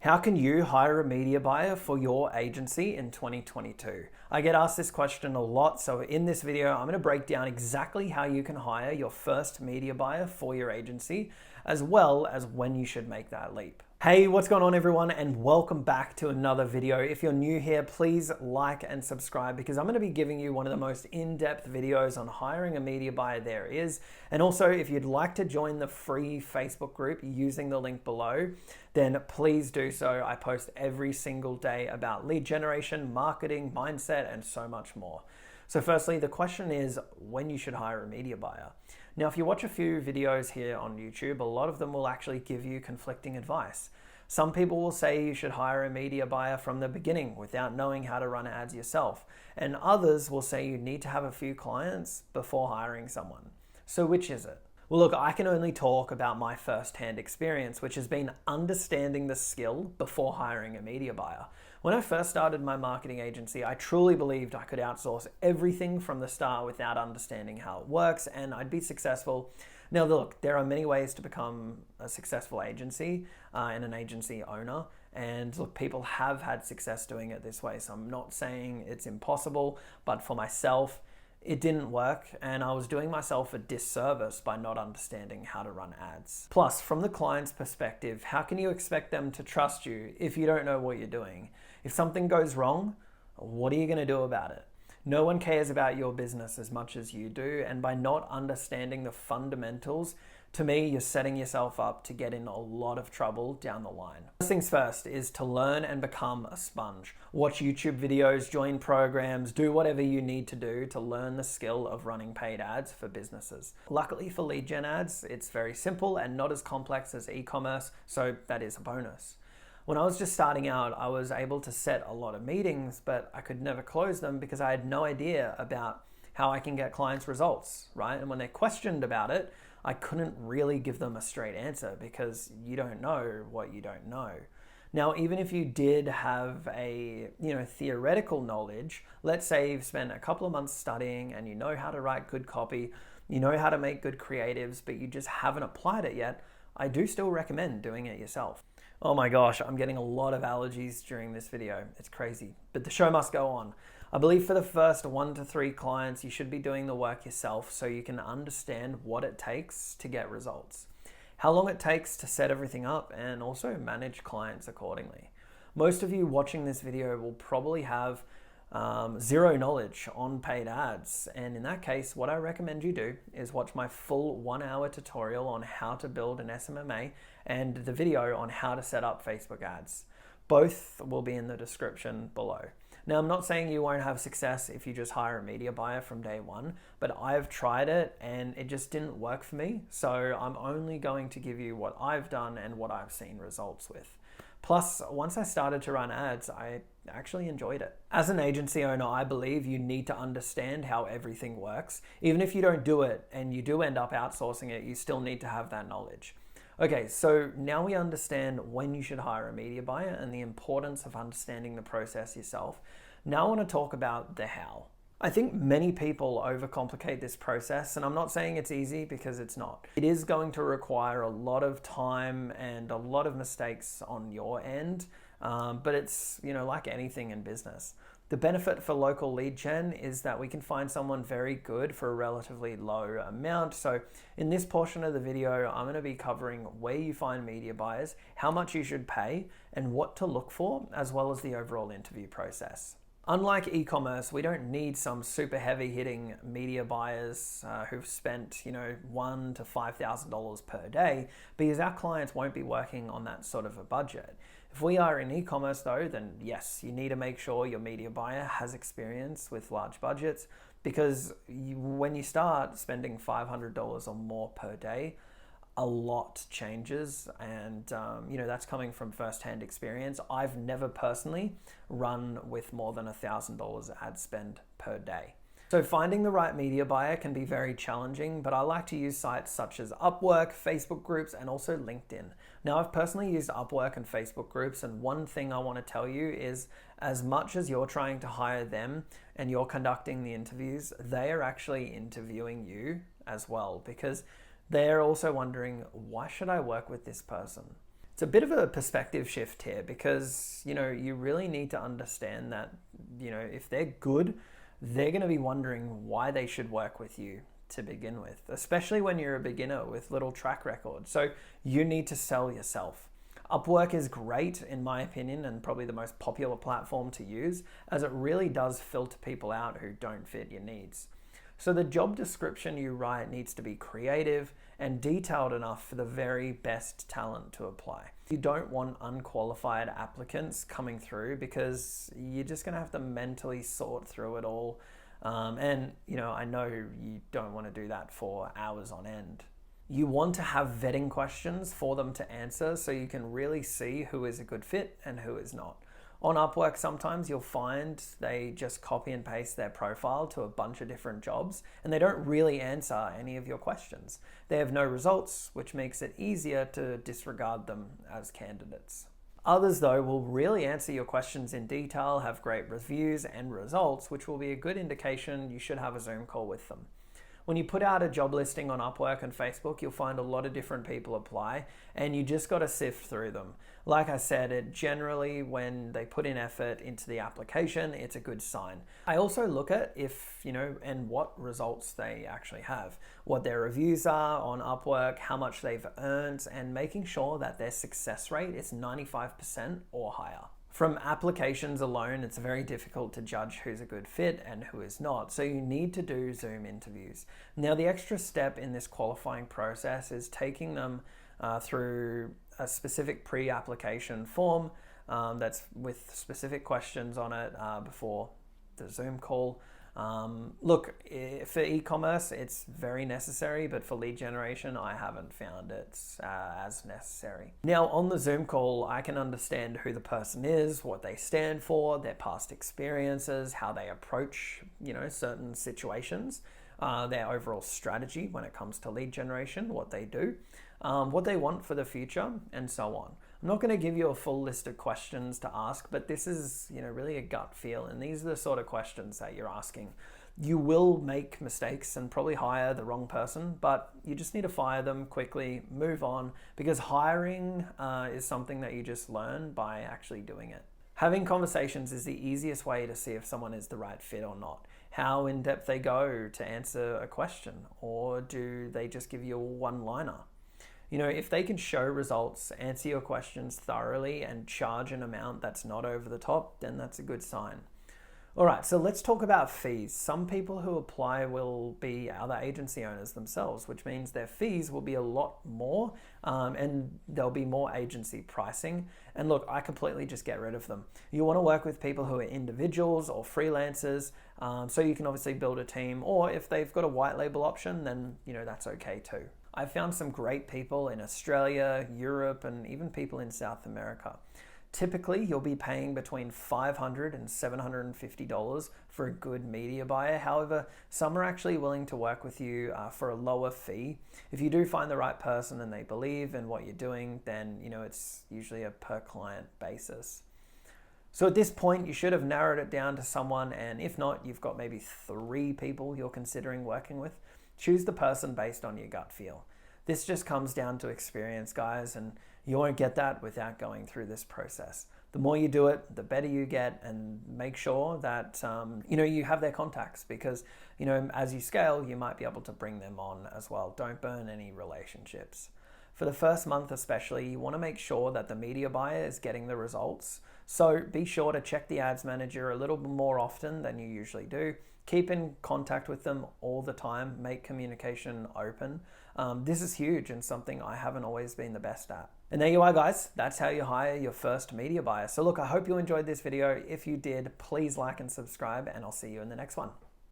How can you hire a media buyer for your agency in 2022? I get asked this question a lot, so in this video, I'm going to break down exactly how you can hire your first media buyer for your agency, as well as when you should make that leap. Hey, what's going on everyone, and welcome back to another video. If you're new here, please like and subscribe because I'm going to be giving you one of the most in-depth videos on hiring a media buyer there is. And also, if you'd like to join the free Facebook group using the link below, then please do so. I post every single day about lead generation, marketing, mindset, and so much more. So firstly, the question is when you should hire a media buyer. Now, if you watch a few videos here on YouTube, a lot of them will actually give you conflicting advice. Some people will say you should hire a media buyer from the beginning without knowing how to run ads yourself. And others will say you need to have a few clients before hiring someone. So which is it? Well, look, I can only talk about my first-hand experience, which has been understanding the skill before hiring a media buyer. When I first started my marketing agency, I truly believed I could outsource everything from the start without understanding how it works, and I'd be successful. Now, look, there are many ways to become a successful agency and an agency owner. And look, people have had success doing it this way. So I'm not saying it's impossible, but for myself, it didn't work, and I was doing myself a disservice by not understanding how to run ads. Plus, from the client's perspective, how can you expect them to trust you if you don't know what you're doing? If something goes wrong, what are you going to do about it? No one cares about your business as much as you do, and by not understanding the fundamentals, to me, you're setting yourself up to get in a lot of trouble down the line. First things first is to learn and become a sponge. Watch YouTube videos, join programs, do whatever you need to do to learn the skill of running paid ads for businesses. Luckily for lead gen ads, it's very simple and not as complex as e-commerce, so that is a bonus. When I was just starting out, I was able to set a lot of meetings, but I could never close them because I had no idea about how I can get clients results, right? And when they questioned about it, I couldn't really give them a straight answer because you don't know what you don't know. Now, even if you did have a theoretical knowledge, let's say you've spent a couple of months studying and you know how to write good copy, you know how to make good creatives, but you just haven't applied it yet, I do still recommend doing it yourself. Oh my gosh, I'm getting a lot of allergies during this video. It's crazy, but the show must go on. I believe for the first 1 to 3 clients, you should be doing the work yourself so you can understand what it takes to get results, how long it takes to set everything up, and also manage clients accordingly. Most of you watching this video will probably have zero knowledge on paid ads. And in that case, what I recommend you do is watch my full 1-hour tutorial on how to build an SMMA and the video on how to set up Facebook ads. Both will be in the description below. Now, I'm not saying you won't have success if you just hire a media buyer from day one, but I've tried it and it just didn't work for me. So I'm only going to give you what I've done and what I've seen results with. Plus, once I started to run ads, I actually enjoyed it. As an agency owner, I believe you need to understand how everything works. Even if you don't do it and you do end up outsourcing it, you still need to have that knowledge. Okay, so now we understand when you should hire a media buyer and the importance of understanding the process yourself. Now I want to talk about the how. I think many people overcomplicate this process, and I'm not saying it's easy because it's not. It is going to require a lot of time and a lot of mistakes on your end, but it's like anything in business. The benefit for local lead gen is that we can find someone very good for a relatively low amount. So in this portion of the video, I'm going to be covering where you find media buyers, how much you should pay, and what to look for, as well as the overall interview process. Unlike e-commerce, we don't need some super heavy hitting media buyers who've spent $1,000 to $5,000 per day, because our clients won't be working on that sort of a budget. If we are in e-commerce though, then yes, you need to make sure your media buyer has experience with large budgets, because when you start spending $500 or more per day, a lot changes, and that's coming from first-hand experience. I've never personally run with more than $1,000 ad spend per day. So finding the right media buyer can be very challenging, but I like to use sites such as Upwork, Facebook groups, and also LinkedIn. Now, I've personally used Upwork and Facebook groups, and one thing I want to tell you is as much as you're trying to hire them and you're conducting the interviews, they are actually interviewing you as well, because they're also wondering, why should I work with this person? It's a bit of a perspective shift here because, you really need to understand that, if they're good, they're going to be wondering why they should work with you to begin with, especially when you're a beginner with little track record. So you need to sell yourself. Upwork is great, in my opinion, and probably the most popular platform to use, as it really does filter people out who don't fit your needs. So the job description you write needs to be creative and detailed enough for the very best talent to apply. You don't want unqualified applicants coming through because you're just going to have to mentally sort through it all. And I know you don't want to do that for hours on end. You want to have vetting questions for them to answer so you can really see who is a good fit and who is not. On Upwork, sometimes you'll find they just copy and paste their profile to a bunch of different jobs and they don't really answer any of your questions. They have no results, which makes it easier to disregard them as candidates. Others, though, will really answer your questions in detail, have great reviews and results, which will be a good indication you should have a Zoom call with them. When you put out a job listing on Upwork and Facebook, you'll find a lot of different people apply and you just got to sift through them. Like I said, it generally, when they put in effort into the application, it's a good sign. I also look at if, and what results they actually have, what their reviews are on Upwork, how much they've earned, and making sure that their success rate is 95% or higher. From applications alone, it's very difficult to judge who's a good fit and who is not, so you need to do Zoom interviews. Now, the extra step in this qualifying process is taking them through a specific pre-application form that's with specific questions on it before the Zoom call. Look, for e-commerce, it's very necessary, but for lead generation, I haven't found it as necessary. Now, on the Zoom call, I can understand who the person is, what they stand for, their past experiences, how they approach, certain situations, their overall strategy when it comes to lead generation, what they do, what they want for the future, and so on. I'm not going to give you a full list of questions to ask, but this is, really a gut feel, and these are the sort of questions that you're asking. You will make mistakes and probably hire the wrong person, but you just need to fire them quickly, move on, because hiring is something that you just learn by actually doing it. Having conversations is the easiest way to see if someone is the right fit or not. How in depth they go to answer a question, or do they just give you a one-liner? If they can show results, answer your questions thoroughly, and charge an amount that's not over the top, then that's a good sign. All right, so let's talk about fees. Some people who apply will be other agency owners themselves, which means their fees will be a lot more and there'll be more agency pricing. And look, I completely just get rid of them. You want to work with people who are individuals or freelancers, so you can obviously build a team, or if they've got a white label option, then that's okay too. I've found some great people in Australia, Europe, and even people in South America. Typically, you'll be paying between $500 and $750 for a good media buyer. However, some are actually willing to work with you for a lower fee. If you do find the right person and they believe in what you're doing, then it's usually a per client basis. So at this point, you should have narrowed it down to someone, and if not, you've got maybe 3 people you're considering working with. Choose the person based on your gut feel. This just comes down to experience, guys, and you won't get that without going through this process. The more you do it, the better you get, and make sure that you have their contacts, because as you scale, you might be able to bring them on as well. Don't burn any relationships. For the first month especially, you want to make sure that the media buyer is getting the results. So be sure to check the ads manager a little more often than you usually do. Keep in contact with them all the time. Make communication open. This is huge and something I haven't always been the best at. And there you are, guys. That's how you hire your first media buyer. So look, I hope you enjoyed this video. If you did, please like and subscribe, and I'll see you in the next one.